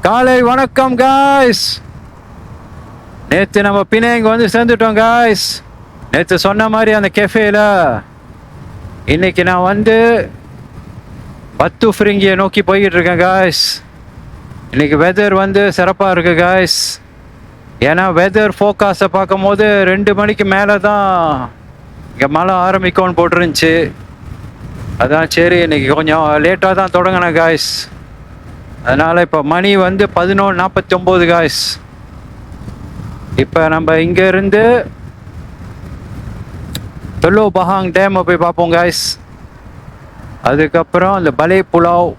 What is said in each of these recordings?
காலை வணக்கம் காய்ஸ். நேற்று நம்ம பிணைங்க வந்து சேர்ந்துட்டோம் காய்ஸ். நேற்று சொன்ன மாதிரி அந்த கெஃபேல இன்னைக்கு நான் வந்து பத்து ஃப்ரிங்கியை நோக்கி போய்கிட்டு இருக்கேன் காய்ஸ். இன்னைக்கு வெதர் வந்து சிறப்பாக இருக்கு காய்ஸ். ஏன்னா வெதர் ஃபோக்காஸை பார்க்கும் போது 2 மணிக்கு மேலே தான் இங்கே மழை ஆரம்பிக்கும்னு போட்டுருந்துச்சு. அதான் சரி இன்னைக்கு கொஞ்சம் லேட்டாக தான் தொடங்கினேன் காய்ஸ். அதனால் இப்போ மணி வந்து 11:49 காய்ஸ். இப்போ நம்ம இங்கேருந்து தொல்லோ பஹாங் டேமை போய் பார்ப்போம் காய்ஸ். அதுக்கப்புறம் இந்த பலே புலாவ்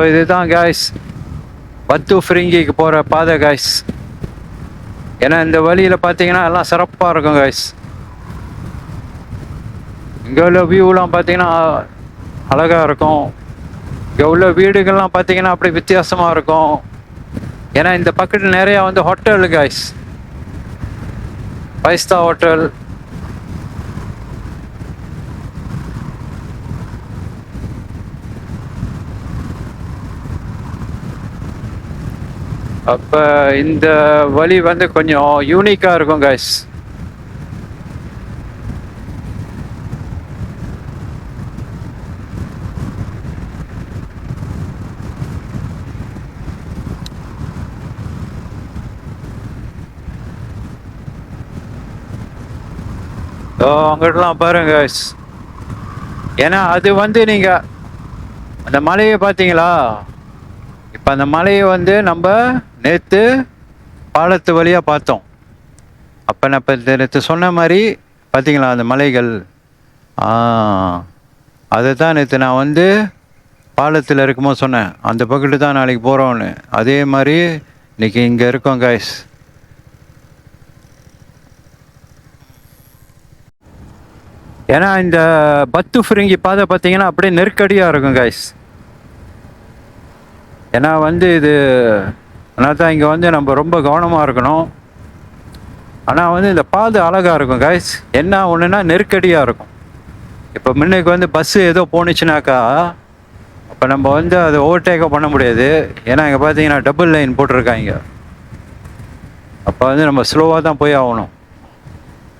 இதுதான் காய்ஸ் பத்து ஃப்ரிங்கிக்கு போகிற பாதை காய்ஸ். ஏன்னா இந்த வழியில் பார்த்தீங்கன்னா எல்லாம் சிறப்பாக இருக்கும் காய்ஸ். இங்கே உள்ள வியூலாம் பார்த்தீங்கன்னா அழகாக இருக்கும். இங்கே உள்ள வீடுகள்லாம் பார்த்தீங்கன்னா அப்படி வித்தியாசமாக இருக்கும். ஏன்னா இந்த பக்கத்தில் நிறையா வந்து ஹோட்டல் காய்ஸ், 5 ஸ்டார் ஹோட்டல். அப்போ இந்த வழி வந்து கொஞ்சம் யூனிக்காக இருக்கும் காய்ஸ். அங்கிட்டலாம் பாருங்க காய்ஸ். ஏன்னா அது வந்து நீங்கள் அந்த மலையை பார்த்தீங்களா? இப்போ அந்த மலையை வந்து நம்ம நேற்று பாலத்து வழியாக பார்த்தோம். அப்போ நான் இப்போ நேற்று சொன்ன மாதிரி பார்த்தீங்களா அந்த மலைகள்? அதை தான் நேற்று நான் வந்து பாலத்தில் இருக்கும்போது சொன்னேன், அந்த பக்கத்து தான் நாளைக்கு போகிறோன்னு. அதே மாதிரி இன்னைக்கு இங்கே இருக்கோம் காய்ஸ். ஏன்னா இந்த பத்து ஃப்ரிங்கி பாதை பார்த்தீங்கன்னா அப்படியே நெருக்கடியாக இருக்கும் காய்ஸ். ஏன்னா வந்து இது அதனால் தான் இங்கே வந்து நம்ம ரொம்ப கவனமாக இருக்கணும். ஆனால் வந்து இந்த பாதை அழகாக இருக்கும் காய்ஸ். என்ன ஒன்றுனா நெருக்கடியாக இருக்கும். இப்போ முன்னுக்கு வந்து பஸ்ஸு ஏதோ போணுச்சுனாக்கா அப்போ நம்ம வந்து அதை ஓவர்டேக்கோ பண்ண முடியாது. ஏன்னா இங்கே பார்த்தீங்கன்னா டபுள் லைன் போட்டிருக்காங்க. அப்போ வந்து நம்ம ஸ்லோவாக தான் போய் ஆகணும்.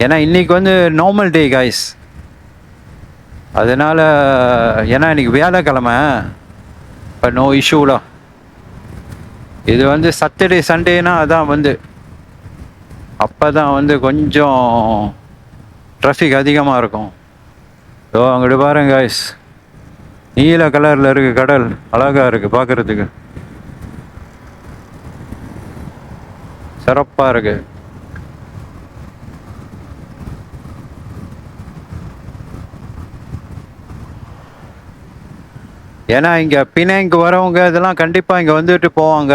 ஏன்னா இன்றைக்கி வந்து நார்மல் டே காய்ஸ். அதனால் ஏன்னா இன்றைக்கி வியாழக்கிழமை, இப்போ நோ இஷ்யூலாம். இது வந்து சாட்டர்டே சண்டேனா அதான் வந்து அப்போ தான் வந்து கொஞ்சம் ட்ராஃபிக் அதிகமாக இருக்கும். அங்கிட்டு பாருங்க காய்ஸ், நீல கலரில் இருக்குது கடல், அழகாக இருக்குது பார்க்குறதுக்கு, சிறப்பாக இருக்குது. ஏன்னா இங்கே பிணைங்கு வரவங்க இதெல்லாம் கண்டிப்பாக இங்கே வந்துட்டு போவாங்க.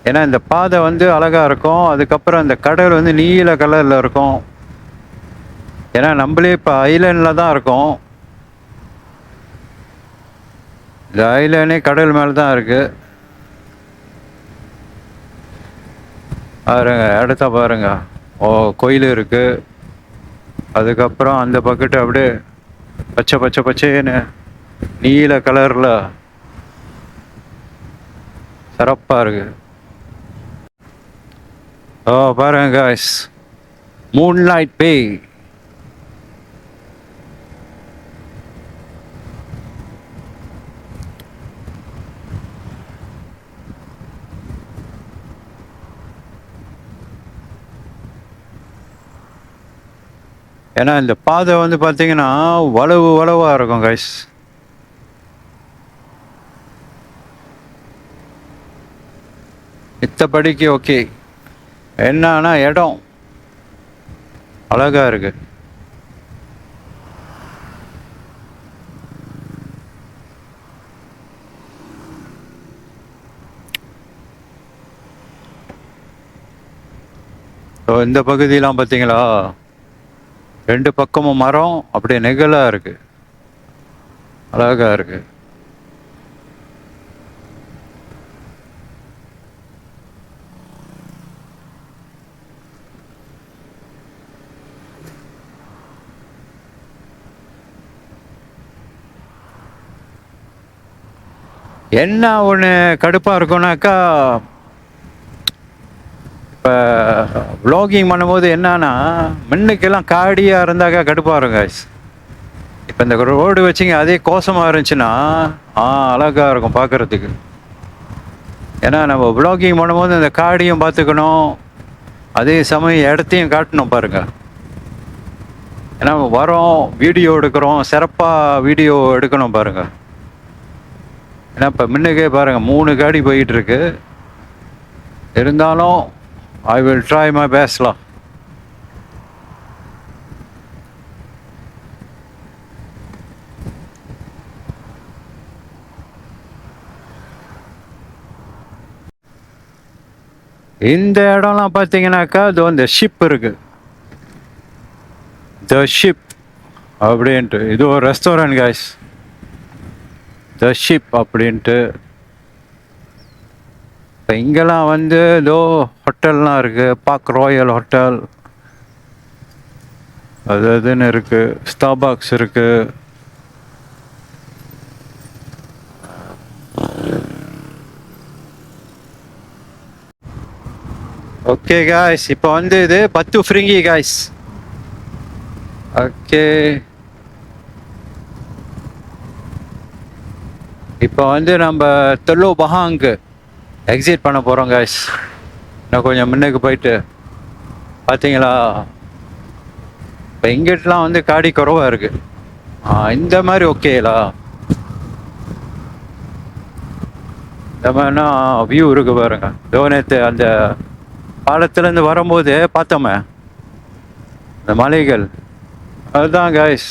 ஏன்னா இந்த பாதை வந்து அழகாக இருக்கும். அதுக்கப்புறம் இந்த கடல் வந்து நீல கலரில் இருக்கும். ஏன்னா நம்மளே இப்போ ஐலேண்டில் தான் இருக்கோம். இந்த ஐலேண்டே கடல் மேலே தான் இருக்குது. பாருங்க இடத்த பாருங்க. கோயில் இருக்குது. அதுக்கப்புறம் அந்த பக்கெட்டு அப்படியே பச்சை பச்சை பச்சைன்னு நீல கலரில் சிறப்பாக இருக்கு. பாருங்க காய்ஸ், மூன்லைட் பே. ஏன்னா இந்த பாதை வந்து பார்த்தீங்கன்னா வளவாக இருக்கும் காய்ஸ். மித்தபடிக்கு ஓகே. என்னன்னா இடம் அழகாக இருக்கு. இந்த பகுதியெலாம் பார்த்தீங்களா, 2 பக்கமும் மரம் அப்படியே நெகலாக இருக்கு, அழகாக இருக்கு. என்ன ஒன்று கடுப்பாக இருக்கும்னாக்கா, இப்போ வ்ளாகிங் பண்ணும்போது என்னன்னா, முன்னுக்கெல்லாம் காடியாக இருந்தாக்கா கடுப்பாக இருக்கும் guys. இப்போ இந்த ரோடு வச்சிங்க அதே கோசமாக இருந்துச்சுன்னா அழகாக இருக்கும் பார்க்குறதுக்கு. ஏன்னா நம்ம வ்ளாகிங் பண்ணும்போது இந்த காடியும் பார்த்துக்கணும், அதே சமயம் இடத்தையும் காட்டணும் பாருங்க. ஏன்னா வரோம், வீடியோ எடுக்கிறோம், சிறப்பாக வீடியோ எடுக்கணும் பாருங்க. ஏன்னா இப்போ முன்னுக்கே பாருங்க 3 காடி போயிட்டு இருக்கு. இருந்தாலும் ஐ வில் ட்ரை மை பெஸ்ட்லாம். இந்த இடம்லாம் பார்த்தீங்கன்னாக்கா இது வந்து ஷிப் இருக்கு, த ஷிப் அப்படின்ட்டு. இது ஒரு ரெஸ்டாரண்ட் guys, த ஷிப் அப்படின்ட்டு. இப்போ இங்கெல்லாம் வந்து ஏதோ ஹோட்டல்லாம் இருக்குது, பார்க் ராயல் ஹோட்டல் அது அதுன்னு இருக்குது, ஸ்டார்பாக்ஸ் இருக்குது. ஓகே காய்ஸ், இப்போ வந்து இது 10 ஃப்ரிங்கி காய்ஸ். ஓகே, இப்போ வந்து நம்ம தெல்லோ பஹாங்கு எக்ஸிட் பண்ண போகிறோம் காய்ஸ். இன்னும் கொஞ்சம் முன்னுக்கு போயிட்டு பார்த்தீங்களா, இப்போ இங்கிட்டலாம் வந்து காடி குறவாக இருக்குது. இந்த மாதிரி ஓகேலா, இந்த மாதிரினா வியூ இருக்கு பாருங்க. நேற்று அந்த பாலத்துலேருந்து வரும்போது பார்த்தோமே இந்த மலைகள், அதுதான் காய்ஸ்.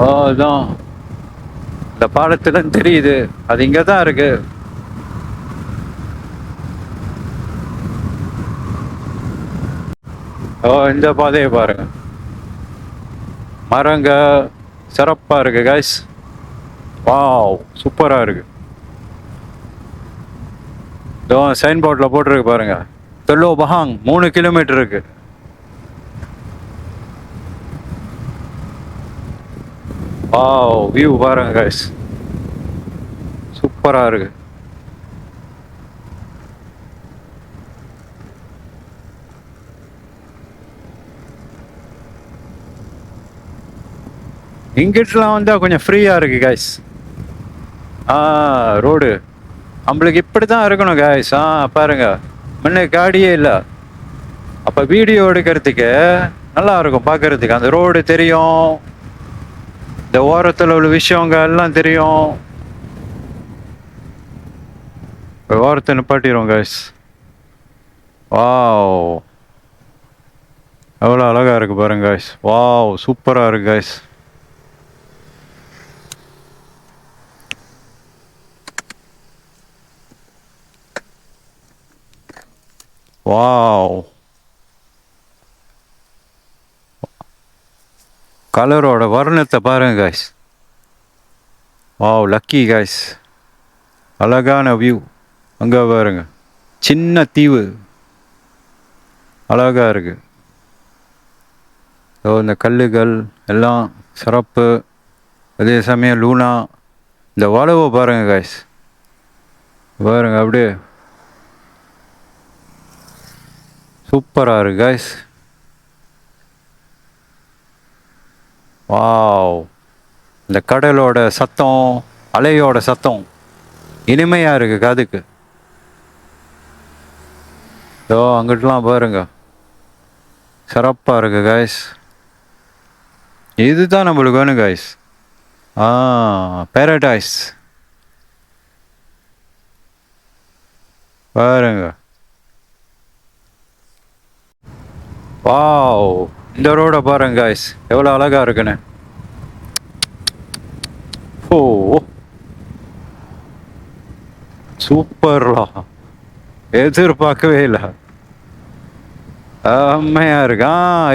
அதுதான் இந்த பாலத்துலேருந்து தெரியுது, அது இங்கே தான் இருக்கு. இந்த பாதையை பாருங்க, மரங்க சிறப்பாக இருக்கு காய்ஸ். வாவ், சூப்பராக இருக்கு. இதோ சைன் போர்டில் போட்டிருக்கு பாருங்க, தெல்லோ பஹாங் 3 கிலோமீட்டர் இருக்கு. வாவ், வியூ பாருங்க காய்ஸ், சூப்பராக இருக்கு. இங்கிட்டலாம் வந்தால் கொஞ்சம் ஃப்ரீயாக இருக்கு காய்ஸ். ரோடு நம்மளுக்கு இப்படி தான் இருக்கணும் காய்ஸ். பாருங்க, முன்ன காடியே இல்லை, அப்போ வீடியோ எடுக்கிறதுக்கு நல்லா இருக்கும் பார்க்கறதுக்கு. அந்த ரோடு தெரியும், இந்த ஓரத்தில் உள்ள விஷயங்க எல்லாம் தெரியும். ஓரத்தை நிப்பாட்டிடுவோம் காய்ஸ். வாவ், எவ்வளோ அழகாக இருக்கு பாருங்க காய்ஸ். வாவ், சூப்பராக இருக்கு காய்ஸ். வாவ், கலரோட வர்ணத்தை பாருங்க காய்ஸ். வாவ், லக்கி காய்ஸ், அழகான வியூ. அங்கே பாருங்க, சின்ன தீவு அழகா இருக்கு. இந்த கல்லுகள் எல்லாம் சிறப்பு. அதே சமயம் லூனா, இந்த வளவை பாருங்க காய்ஸ், பாருங்க அப்படியே சூப்பராக இருக்கு காய்ஸ். வாவ், இந்த கடலோட சத்தம், அலையோட சத்தம் இனிமையாக இருக்கு காதுக்கு. அங்கிட்டலாம் பாருங்க, சிறப்பாக இருக்கு காய்ஸ். இதுதான் நம்மளுக்கு வேணும் காய்ஸ். பேரடைஸ் பாருங்க. வாவ், இந்த ரோட பாருங்க காய்ஸ், எவ்வளோ அழகா இருக்குன்னு. ஓ, சூப்பர்லா, எதிர்பார்க்கவே இல்லை, அம்மையா இருக்கு.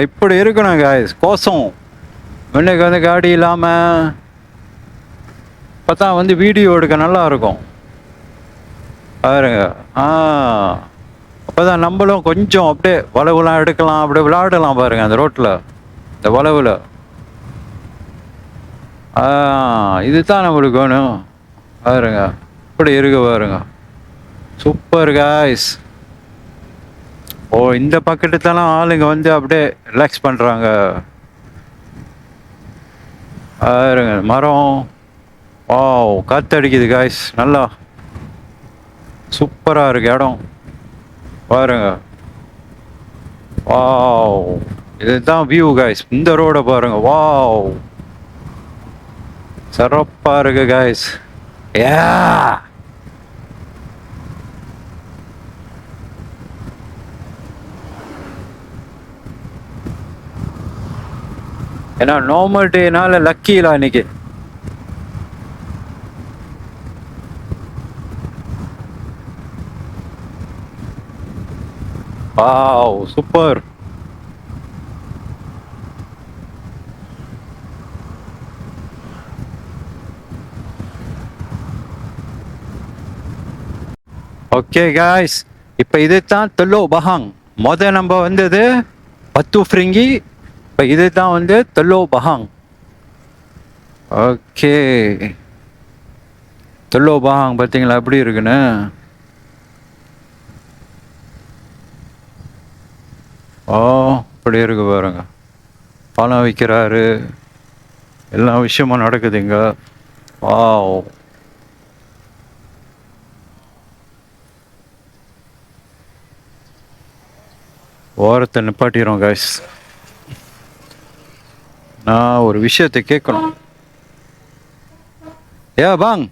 இப்படி இருக்கணும் காய்ஸ் கோசம். முன்னுக்கு வந்து காடி இல்லாமல் பார்த்தா வந்து வீடியோ எடுக்க நல்லா இருக்கும் பாருங்க. அப்போதான் நம்மளும் கொஞ்சம் அப்படியே வளவுலாம் எடுக்கலாம், அப்படியே விளையாடலாம் பாருங்க அந்த ரோட்டில், இந்த வளவில். இதுதான் நம்மளுக்கு வேணும். பாருங்க இப்படி இருக்கு பாருங்க. Super guys. ஓ, இந்த பக்கத்துலலாம் ஆளுங்க வந்து அப்படியே ரிலாக்ஸ் பண்ணுறாங்க. பாருங்க மரம். ஓ, காற்றடிக்குது காய்ஸ். நல்லா சூப்பராக இருக்கு இடம். பாருங்க. வாவ், இதுதான் வியூ காய்ஸ். இந்த ரோட பாருங்க. வாவ், சிறப்பா இருக்கு காய்ஸ். யா, ஏன்னா நார்மல் டேனால லக்கிலா இன்னைக்கு. Wow, super. ஓகே காய்ஸ், இப்போ இதுதான் தெல்லோ பஹாங். நம்ம வந்தது பத்து ஃப்ரிங்கி. இப்போ இதுதான் வந்து தெல்லோ பஹாங். ஓகே, தெல்லோ பஹாங் பார்த்தீங்களா எப்படி இருக்குன்னு. ஓ, இப்படி இருக்கு பாருங்க. பணம் விற்கிறாரு, எல்லா விஷயமும் நடக்குதுங்க. வாவ், ஓரத்தை நிப்பாட்டிடுறோம் காய்ஸ். நான் ஒரு விஷயத்தை கேட்கணும். Ya bang,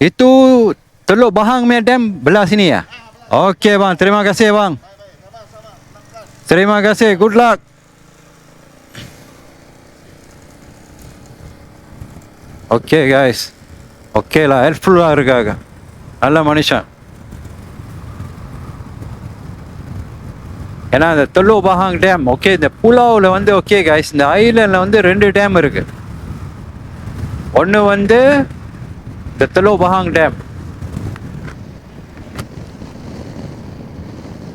itu Teluk Bahang punya dam belah sini ya? Okey bang, terima kasih bang. Terima kasih, good luck. Okay guys, ஓகேலா, ஹெல்ப்ஃபுல்லாக இருக்காங்க, நல்ல மனுஷன். ஏன்னா இந்த தெல்லோ பஹாங் டேம், ஓகே, இந்த புலாவில் வந்து ஓகே காய்ஸ், இந்த ஐலண்டில் வந்து 2 டேம் இருக்கு. ஒன்று வந்து இந்த தெல்லோ பஹாங் டேம்,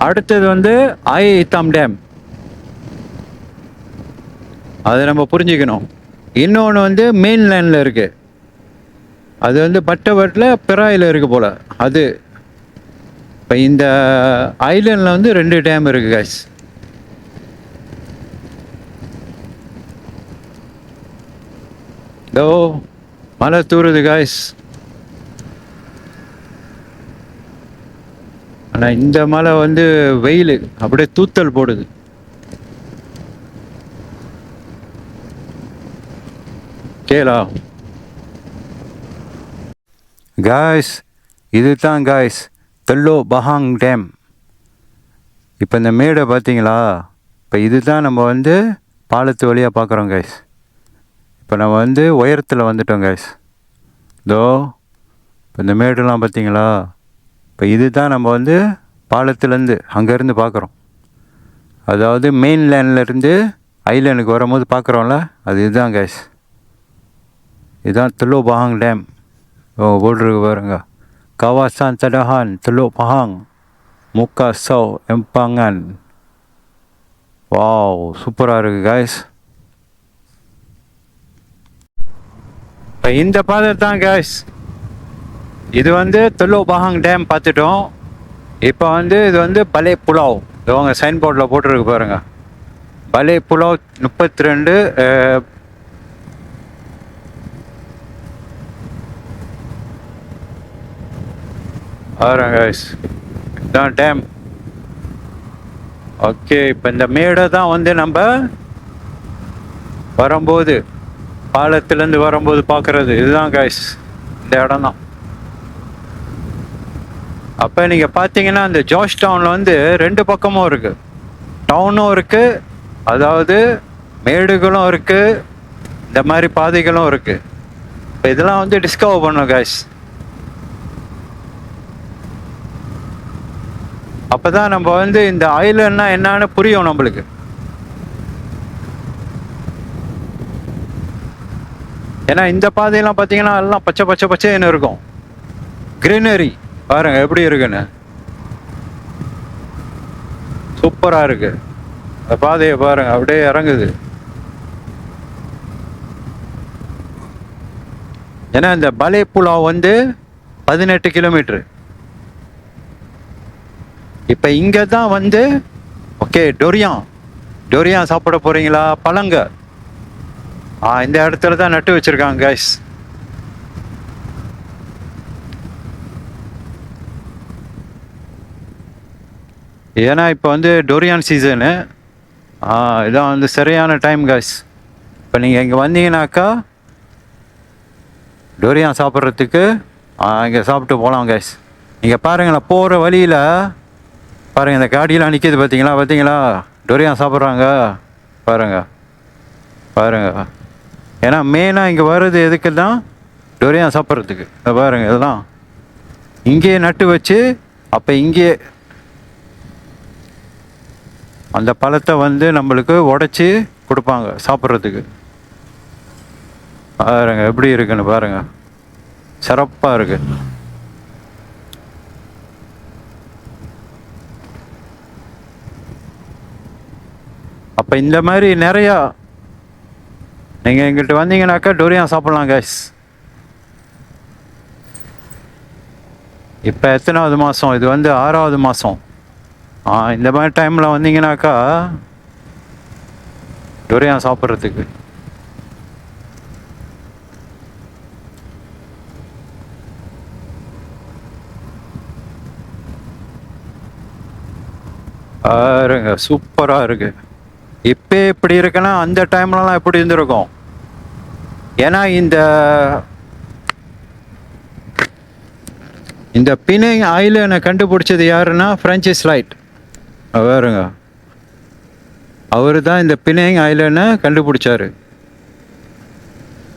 அடுத்தது வந்து ஐ இத்தாம் டேம். அதை நம்ம புரிஞ்சுக்கணும். இன்னொன்று வந்து மெயின்லேண்டில் இருக்கு, அது வந்து பட்டவட்டில் பிராயில் இருக்கு போல அது. இப்போ இந்த ஐலண்டில் வந்து 2 டேம் இருக்கு காய்ஸ். இதோ மழை தூருது காய்ஸ். ஆனால் இந்த மழை வந்து வெயில் அப்படியே தூத்தல் போடுது. கேளா காய்ஸ், இதுதான் காய்ஸ் தெல்லோ பஹாங் டேம். இப்போ இந்த மேடை பார்த்தீங்களா? இப்போ இதுதான் நம்ம வந்து பாலத்து வழியாக பார்க்குறோம் காய்ஸ். இப்போ நம்ம வந்து உயரத்தில் வந்துட்டோம் காய்ஸ். இதோ இப்போ இந்த மேடெல்லாம் பார்த்தீங்களா? இப்போ இதுதான் நம்ம வந்து பாலத்துலேருந்து அங்கேருந்து பார்க்குறோம். அதாவது மெயின்லேண்ட்லேருந்து ஐலேண்டுக்கு வரும்போது பார்க்குறோம்ல, அது இதுதான் காய்ஸ். இதுதான் தெல்லோ பஹாங் டேம். ஓ, போட்டிருக்கு பாருங்க. Kawasan Tadahan Teluk Pahang, Muka Sau Empangan. Wow, சூப்பராக இருக்கு காய்ஸ். இப்போ இந்த பாதை தான் காய்ஸ். இது வந்து தெல்லோ பஹாங் டேம் பார்த்துட்டோம். இப்போ வந்து இது வந்து பலே புலாவ். இது உங்கள் சைன் போர்டில் போட்டிருக்கு பாருங்க. பலே புலாவ் 32 பாருங்க காய்ஸ், இதுதான் டேம். ஓகே, இப்போ இந்த மேடை தான் வந்து நம்ம வரும்போது பாலத்திலேருந்து வரும்போது பார்க்குறது இதுதான் காய்ஸ், இந்த இடம் தான். அப்போ நீங்கள் பார்த்தீங்கன்னா இந்த ஜார்ஜ் டவுனில் வந்து 2 பக்கமும் இருக்குது. டவுனும் இருக்குது, அதாவது மேடுகளும் இருக்குது, இந்த மாதிரி பாதைகளும் இருக்குது. இப்போ இதெல்லாம் வந்து டிஸ்கவர் பண்ணோம் காய்ஸ். அப்போ தான் நம்ம வந்து இந்த ஐலண்ட்னா என்னன்னு புரியும் நம்மளுக்கு. ஏன்னா இந்த பாதையெல்லாம் பார்த்தீங்கன்னா எல்லாம் பச்சை பச்சை பச்சைன்னு இருக்கும், கிரீனரி. பாருங்க எப்படி இருக்குன்னு, சூப்பராக இருக்கு. அந்த பாதையை பாருங்க, அப்படியே இறங்குது. ஏன்னா இந்த பலே புலாவ் வந்து 18 கிலோமீட்டரு. இப்போ இங்கே தான் வந்து ஓகே டொரியான் சாப்பிட போகிறீங்களா? பழங்க இந்த இடத்துல தான் நட்டு வச்சுருக்காங்க கைஸ். ஏன்னா இப்போ வந்து டொரியான் சீசனு. இதான் வந்து சரியான டைம் கைஸ். இப்போ நீங்கள் இங்கே வந்தீங்கன்னாக்கா டொரியான் சாப்பிட்றதுக்கு இங்கே சாப்பிட்டு போகலாம் கைஸ். நீங்கள் பாருங்களேன், போகிற வழியில் பாருங்கள், இந்த காடியெலாம் நிற்கிது பார்த்தீங்களா? டொரியான் சாப்பிட்றாங்க பாருங்க. ஏன்னா மெயினாக இங்கே வர்றது எதுக்கு தான்? டொரியான் சாப்பிட்றதுக்கு. பாருங்கள், இதெல்லாம் இங்கேயே நட்டு வச்சு அப்போ இங்கே அந்த பழத்தை வந்து நம்மளுக்கு உடச்சி கொடுப்பாங்க சாப்பிட்றதுக்கு. பாருங்க எப்படி இருக்குன்னு பாருங்க, சிறப்பாக இருக்கு. அப்போ இந்த மாதிரி நிறையா நீங்கள் எங்கிட்ட வந்தீங்கன்னாக்கா டொரியான் சாப்பிட்லாம் கைஸ். இப்போ எத்தனாவது மாதம்? இது வந்து 6வது மாதம். இந்த மாதிரி டைமில் வந்தீங்கன்னாக்கா டொரியான் சாப்பிட்றதுக்கு. பாருங்க சூப்பராக இருக்கு. இப்போ எப்படி இருக்குன்னா அந்த டைம்லலாம் எப்படி இருந்திருக்கும்? ஏன்னா இந்த பினங் ஐலண்டை கண்டுபிடிச்சது யாருன்னா பிரான்சிஸ் லைட். பாருங்க, அவர் தான் இந்த பினங் ஐலண்டை கண்டுபிடிச்சாரு.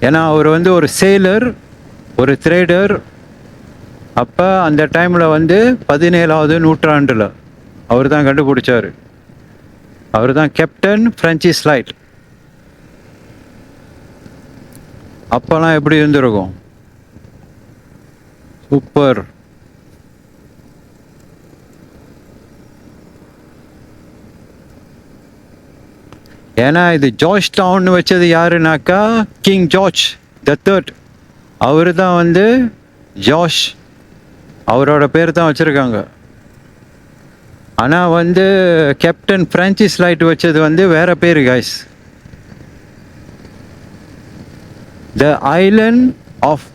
ஏன்னா அவர் வந்து ஒரு சேலர், ஒரு ட்ரேடர். அப்போ அந்த டைமில் வந்து 17வது நூற்றாண்டில் அவர் தான் கண்டுபிடிச்சாரு. அவர் தான் கேப்டன் பிரான்சிஸ் லைட். அப்போல்லாம் எப்படி இருந்திருக்கும்? சூப்பர். ஏன்னா இது ஜார்ஜ் டவுன் வச்சது யாருனாக்கா கிங் ஜார்ஜ் III. அவர் தான் வந்து ஜார்ஜ், அவரோட பேர் தான் வச்சுருக்காங்க. ஆனால் வந்து கேப்டன் பிரான்சிஸ் லைட் வச்சது வந்து வேற பேர் guys. The island of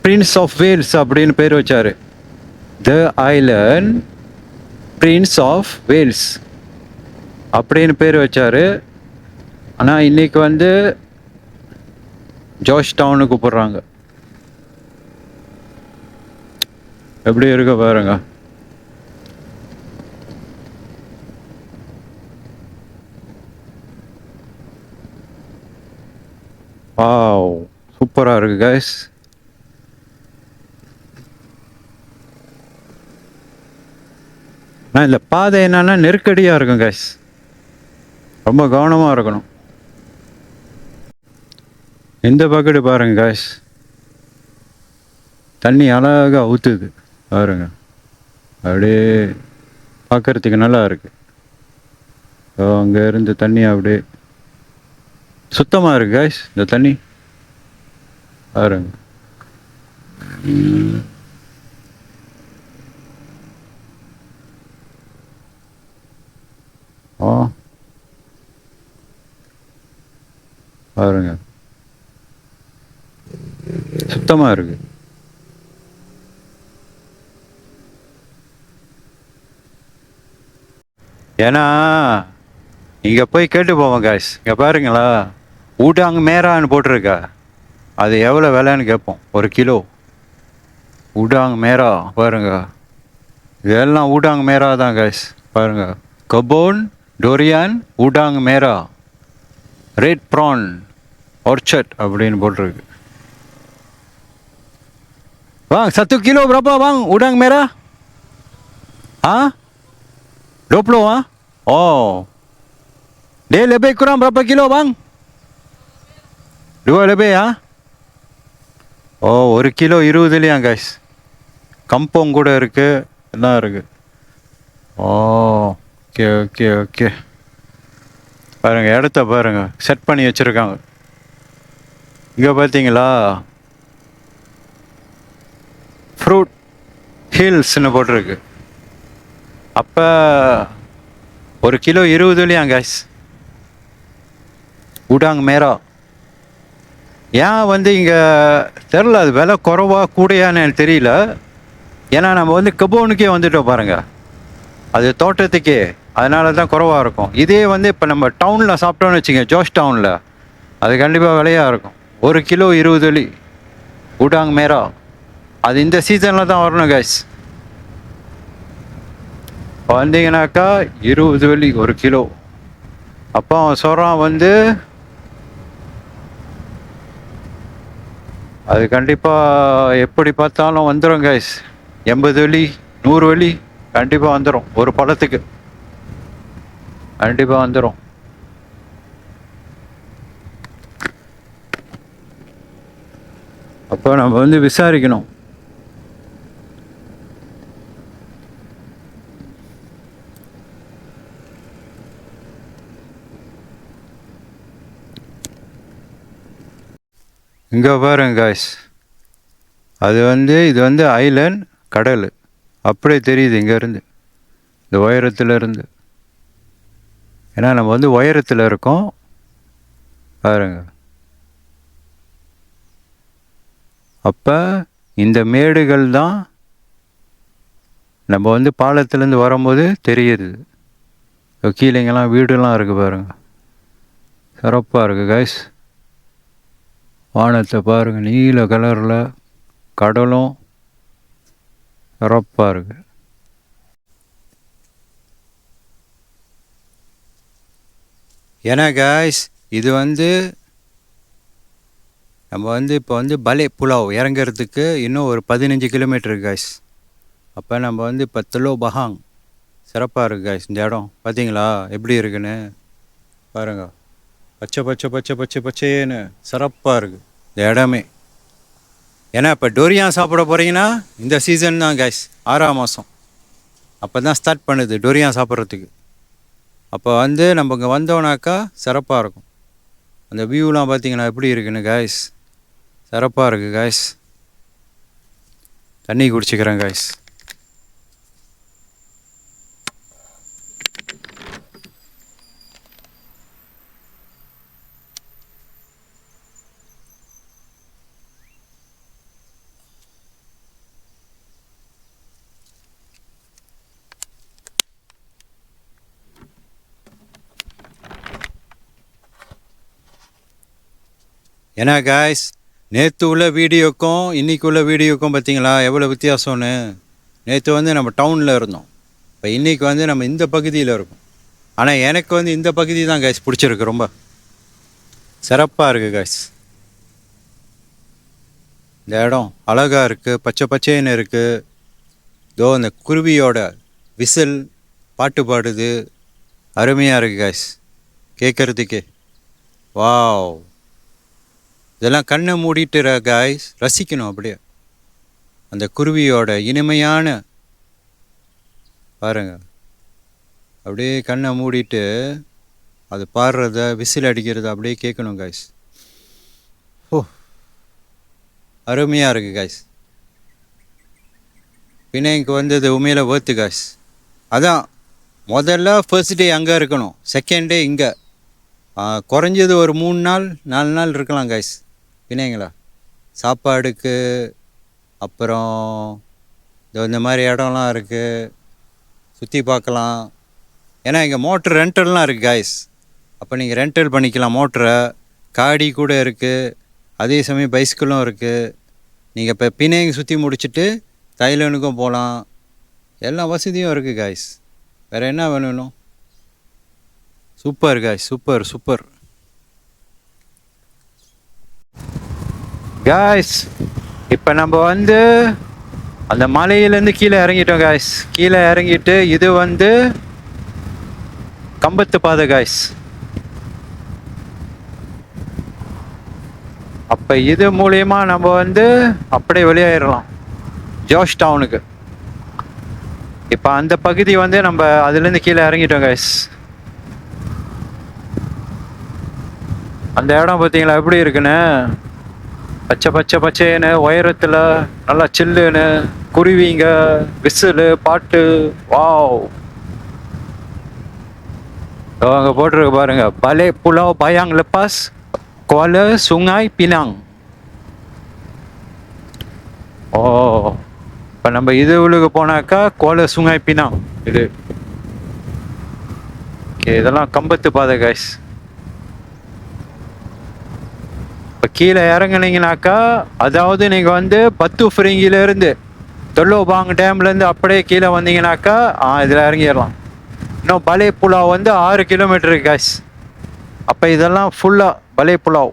Prince of Wales அப்படின்னு பேர் வச்சாரு. The island Prince of Wales அப்படின்னு பேர் வச்சாரு. ஆனால் இன்னைக்கு வந்து ஜார்ஜ் டவுனு கூப்பிடுறாங்க. எப்படி இருக்க பாருங்க. வாவ், சூப்பராக இருக்கு கைஸ். ஆனால் இந்த பாதை என்னன்னா நெருக்கடியாக இருக்கும் கைஸ், ரொம்ப கவனமாக இருக்கணும். இந்த பக்கெட்டு பாருங்க கைஸ், தண்ணி அழகாக ஊற்றுது பாருங்க. அப்படியே பார்க்கறதுக்கு நல்லா இருக்கு. அங்கே இருந்து தண்ணி அப்படியே சுத்தமாக இருக்கு கைஸ் இந்த தண்ணி பாருங்க. பாருங்க சுத்தமாக இருக்கு. ஏன்னா இங்கே போய் கேட்டு போவோம் காய்ஸ். இங்கே பாருங்களா, ஊட்டாங் மேரான்னு போட்டிருக்கா. அது எவ்வளோ விலைன்னு கேட்போம். 1 கிலோ ஊட்டாங் மேரா பாருங்க. இதெல்லாம் ஊட்டாங் மேரா தான் காய்ஸ் பாருங்க. கபோன் டொரியான் ஊட்டாங் மேரா ரெட் ப்ரான் ஆர்ச்சர்ட் அப்படின்னு போட்டிருக்கு. Bang, 1 kilo berapa bang udang merah? Hah? 20 ah? Oh. Dia lebih kurang berapa kilo bang? 2 lebih ya? Oh, 1 kilo 20 இல்லையா guys. கம்பம் கூட இருக்கு, எல்லாம் இருக்கு. Okay okay okay. பாருங்க இடத்த பாருங்க, செட் பண்ணி வச்சிருக்காங்க. இங்கே பார்த்தீங்களா, ஃப்ரூட் ஹில்ஸ்னு போட்டிருக்கு. அப்போ ஒரு கிலோ 20 வெள்ளியாம் கைஸ். ஊடாங் மேரா. ஏன் வந்து இங்கே தெரில, அது விலை குறைவா கூடையான்னு எனக்கு தெரியல. ஏன்னா நம்ம வந்து கபோனுக்கே வந்துட்டோம் பாருங்க, அது தோட்டத்துக்கே, அதனால தான் குறைவாக இருக்கும். இதே வந்து இப்போ நம்ம டவுனில் சாப்பிட்டோன்னு வச்சுங்க, ஜோஷ் டவுனில், அது கண்டிப்பாக விலையாக இருக்கும். ஒரு கிலோ 20 வெள்ளி ஊடாங் மேரா. அது இந்த சீசனில் தான் வரணும் கைஸ். வந்தீங்கன்னாக்கா 20 வெள்ளி ஒரு கிலோ. அப்போ அவன் சொல்கிறான் வந்து அது கண்டிப்பாக எப்படி பார்த்தாலும் வந்துடும் கைஸ். 80 வெள்ளி 100 வெள்ளி கண்டிப்பாக வந்துடும் ஒரு பழத்துக்கு, கண்டிப்பாக வந்துடும். அப்போ நம்ம வந்து விசாரிக்கணும். இங்கே பாருங்க காய்ஸ், அது வந்து இது வந்து ஐலண்ட், கடல் அப்படியே தெரியுது இங்கேருந்து, இந்த உயரத்தில் இருந்து. ஏன்னா நம்ம வந்து உயரத்தில் இருக்கோம் பாருங்க. அப்போ இந்த மேடுகள் தான் நம்ம வந்து பாலத்துலேருந்து வரும்போது தெரியுது. கீழேங்கெல்லாம் வீடுலாம் இருக்குது பாருங்க, சிறப்பாக இருக்குது கைஸ். வானத்தை பாருங்கள், நீல கலரில், கடலும் சிறப்பாக இருக்கு. ஏன்னா கைஸ் இது வந்து நம்ம வந்து இப்போ வந்து பலே புலாவ் இறங்கிறதுக்கு இன்னும் ஒரு 15 கிலோமீட்டர் கைஸ். அப்போ நம்ம வந்து இப்போ தெலோ பஹாங். சிறப்பாக இருக்குது கைஸ். இந்த இடம் பார்த்தீங்களா எப்படி இருக்குன்னு பாருங்க, பச்சை பச்சை பச்சை பச்சை பச்சைன்னு சிறப்பாக இருக்குது இந்த இடமே. ஏன்னா இப்போ டொரியான் சாப்பிட போகிறீங்கன்னா இந்த சீசன் தான் கைஸ், 6ஆம் மாதம் அப்போ தான் ஸ்டார்ட் பண்ணுது டொரியான் சாப்பிட்றதுக்கு. அப்போ வந்து நம்ம இங்கே வந்தோம்னாக்கா சிறப்பாக இருக்கும். அந்த வியூலாம் பார்த்தீங்கன்னா எப்படி இருக்குன்னு கைஸ், சிறப்பாக இருக்குது கைஸ். தண்ணி குடிச்சிக்கிறேன் கைஸ். ஏன்னா காய்ஸ் நேற்று உள்ள வீடியோக்கும் இன்றைக்கி உள்ள வீடியோக்கும் பார்த்தீங்களா எவ்வளோ வித்தியாசம்னு. நேற்று வந்து நம்ம டவுனில் இருந்தோம், இப்போ இன்றைக்கி வந்து நம்ம இந்த பகுதியில் இருக்கோம். ஆனால் எனக்கு வந்து இந்த பகுதி தான் காய்ஸ் பிடிச்சிருக்கு, ரொம்ப சிறப்பாக இருக்குது காய்ஸ். இந்த இடம் அழகாக இருக்குது, பச்சை பச்சைன்னு இருக்குது. இதோ இந்த குருவியோட விசில் பாட்டு பாடுது, அருமையாக இருக்குது காய்ஸ் கேட்குறதுக்கே. வாவ், இதெல்லாம் கண்ணை மூடிட்டு காய்ஸ் ரசிக்கணும் அப்படியே அந்த குருவியோட இனிமையான பாருங்க. அப்படியே கண்ணை மூடிட்டு அது பாடுறத, விசில் அடிக்கிறத அப்படியே கேட்கணும் காய்ஸ். ஓ, அருமையாக இருக்குது காய்ஸ். பிணைக்கு வந்தது உண்மையில் வேர்த்து காய்ஸ். அதான் முதல்ல ஃபர்ஸ்ட் டே அங்கே இருக்கணும், செகண்ட் டே இங்கே, குறைஞ்சது ஒரு 3 நாள் 4 நாள் இருக்கலாம் காய்ஸ் பிணைங்களா. சாப்பாடுக்கு அப்புறம் இந்த மாதிரி இடம்லாம் இருக்குது, சுற்றி பார்க்கலாம். ஏன்னா இங்கே மோட்ரு ரெண்டல்லாம் இருக்குது காய்ஸ். அப்போ நீங்கள் ரெண்டல் பண்ணிக்கலாம் மோட்டரை. காடி கூட இருக்குது, அதே சமயம் பைஸ்கிளும் இருக்குது. நீங்கள் இப்போ பிணைங்க சுற்றி முடிச்சுட்டு தைலனுக்கும் போகலாம், எல்லா வசதியும் இருக்குது காய்ஸ். வேறு என்ன வேணும்? Super guys, super super guys. இப்போ நம்ம வந்து அந்த மலையிலேருந்து கீழே இறங்கிட்டோம் காய்ஸ். கீழே இறங்கிட்டு இது வந்து கம்பத்து பாதை காய்ஸ். அப்போ இது மூலயமா நம்ம வந்து அப்படியே வெளியாயிடலாம் ஜோஷ் டவுனுக்கு. இப்போ அந்த பகுதி வந்து நம்ம அதுலேருந்து கீழே இறங்கிட்டோம் காய்ஸ். அந்த இடம் பார்த்தீங்களா எப்படி இருக்குன்னு. பச்சை பச்சை பச்சைன்னு உயரத்தில் நல்லா சில்லுன்னு குருவிங்க விசிலு பாட்டு வாவ். அங்கே போட்டிருக்கு பாருங்க, பலே புலாவ் பயாங் லெப்பாஸ் குவால சுங்காய் பினாங். ஓ, இப்போ நம்ம இது உள்ளுக்கு போனாக்கா குவால சுங்காய் பினாங் இது. ஓகே, இதெல்லாம் கம்பத்து பாதை கைஸ். இப்போ கீழே இறங்குனீங்கனாக்கா, அதாவது நீங்கள் வந்து பத்து ஃப்ரிங்கிலேருந்து தொல்லோபாங் டேம்லேருந்து அப்படியே கீழே வந்தீங்கனாக்கா இதில் இறங்கிடலாம். இன்னும் பலே புலாவ் வந்து 6 கிலோமீட்டரு கைஸ். அப்போ இதெல்லாம் ஃபுல்லாக பலே புலாவ்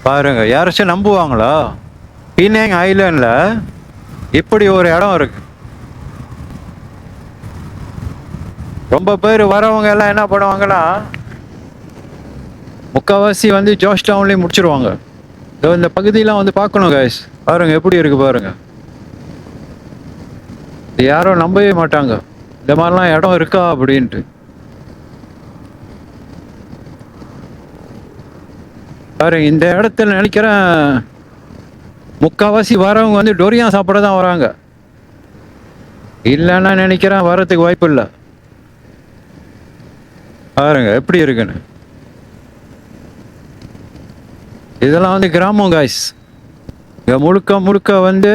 பாருங்க. யாராச்சும் நம்புவாங்களா பினாங் ஐலண்டில் இப்படி ஒரு இடம் இருக்கு? ரொம்ப பேர் வரவங்க எல்லாம் என்ன பண்ணுவாங்கன்னா, முக்கால்வாசி வந்து ஜார்ஜ் டவுன்லேயும் முடிச்சிருவாங்க. இந்த பகுதியெலாம் வந்து பார்க்கணும் கைஸ். பாருங்க எப்படி இருக்கு பாருங்க. யாரும் நம்பவே மாட்டாங்க இந்த மாதிரிலாம் இடம் இருக்கா அப்படின்ட்டு. பாருங்க, இந்த இடத்துல நினைக்கிறேன் முக்கால்வாசி வரவங்க வந்து டொரியான் சாப்பிட தான் வராங்க. இல்லைன்னா நினைக்கிறேன் வரத்துக்கு வாய்ப்பு இல்லை. பாருங்க எப்படி இருக்குன்னு. இதெல்லாம் வந்து கிராமம் காய்ஸ். இங்கே முழுக்க முழுக்க வந்து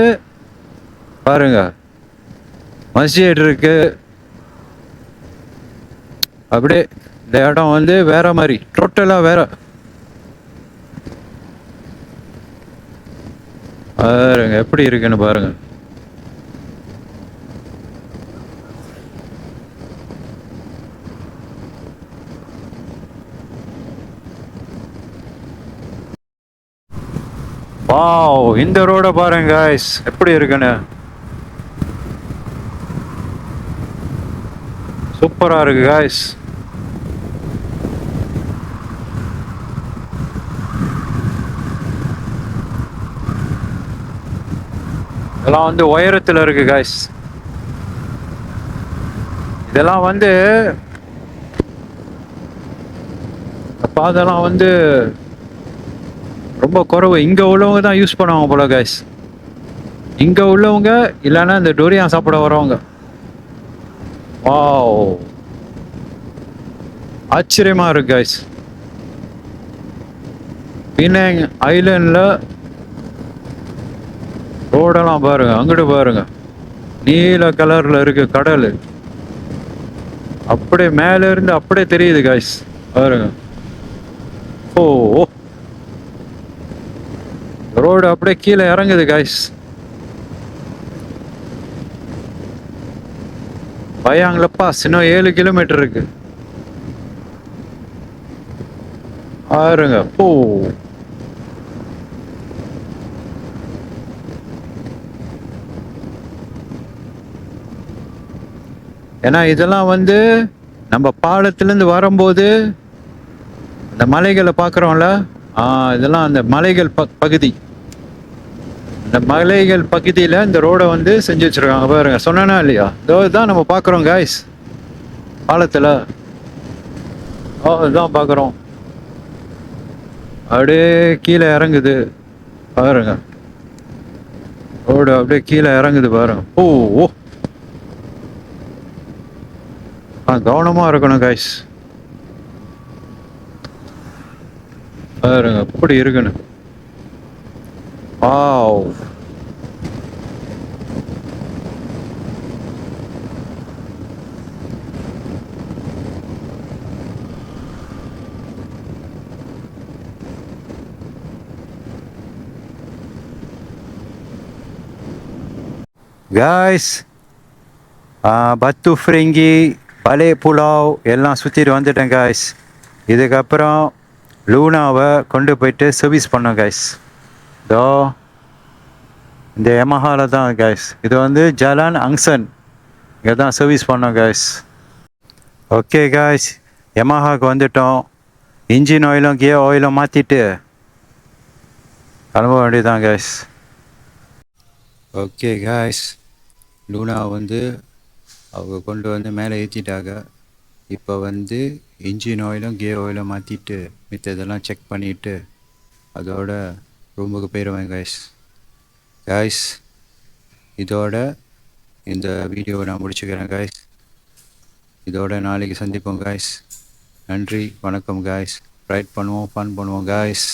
பாருங்க மஸ்ஜித் இருக்கு. அப்படியே இந்த இடம் வந்து வேற மாதிரி, டோட்டலாக வேற. பாருங்க எப்படி இருக்குன்னு பாருங்க. வாவ், இந்த ரோட பாருங்க guys எப்படி இருக்குன்னு. சூப்பரா இருக்கு guys. இதெல்லாம் வந்து உயரத்தில் இருக்கு guys. இதெல்லாம் வந்து பாதெல்லாம் வந்து ரொம்ப குறைவு. இங்கே உள்ளவங்க தான் யூஸ் பண்ணுவாங்க போல கைஸ். இங்கே உள்ளவங்க இல்லைன்னா இந்த டொரியான் சாப்பிட வரவங்க. வாவ், ஆச்சரியமா இருக்கு கைஸ். பினாங் ஐலண்டில் ரோடெல்லாம் பாருங்க. அங்கிட்டு பாருங்க, நீல கலர்ல இருக்கு கடல். அப்படியே மேல இருந்து அப்படியே தெரியுது கைஸ் பாருங்க. ஓ, ரோடு அப்படியே கீழே இறங்குது கைஸ். பயாங் லெப்பாஸ் இன்னும் 7 கிலோமீட்டர் இருக்கு பாருங்க. ஓ, ஏன்னா இதெல்லாம் வந்து நம்ம பாலத்திலேருந்து வரும்போது இந்த மலைகளை பார்க்குறோம்ல, இதெல்லாம் அந்த மலைகள் பகுதி. இந்த மலைகள் பகுதியில் இந்த ரோடை வந்து செஞ்சு வச்சுருக்காங்க பாருங்க. சொன்னா இல்லையா, இதோ தான் நம்ம பார்க்குறோம் காய்ஸ் பாலத்தில். இதுதான் பார்க்குறோம். அப்படியே கீழே இறங்குது பாருங்க. ரோடு அப்படியே கீழே இறங்குது பாருங்க. ஓ, கவனமாக இருக்கணும் காய்ஸ். பாருங்க எப்படி இருக்குன்னு. வாவ், காய்ஸ் பத்து ஃப்ரிங்கி பலே புலாவ் எல்லாம் சுற்றிட்டு வந்துட்டேன் காய்ஸ். இதுக்கப்புறம் லூனாவை கொண்டு போயிட்டு சர்வீஸ் பண்ணோம் காய்ஸ். இதோ இந்த யமஹாவில் தான் காய்ஸ். இது வந்து ஜலான் அங்சன், இங்கே தான் சர்வீஸ் பண்ணோம் காய்ஸ். ஓகே காய்ஸ், யமஹாவுக்கு வந்துட்டோம். இன்ஜின் ஆயிலும் கியர் ஆயிலும் மாற்றிட்டு கிளம்ப வேண்டியதுதான் காய்ஸ். ஓகே காய்ஸ், லூனா வந்து அவங்க கொண்டு வந்து மேலே ஏற்றிட்டாங்க. இப்போ வந்து இன்ஜின் ஆயிலும் கியர் ஆயிலும் மாற்றிட்டு மித்ததெல்லாம் செக் பண்ணிவிட்டு அதோட ரூமுக்கு போயிடுவேன் கைஸ். கைஸ் இதோட இந்த வீடியோவை நான் முடிச்சுக்கிறேன் கைஸ். இதோட நாளைக்கு சந்திப்போம் கைஸ். நன்றி, வணக்கம் கைஸ். ரைட் பண்ணுவோம், ஃபன் பண்ணுவோம் கைஸ்.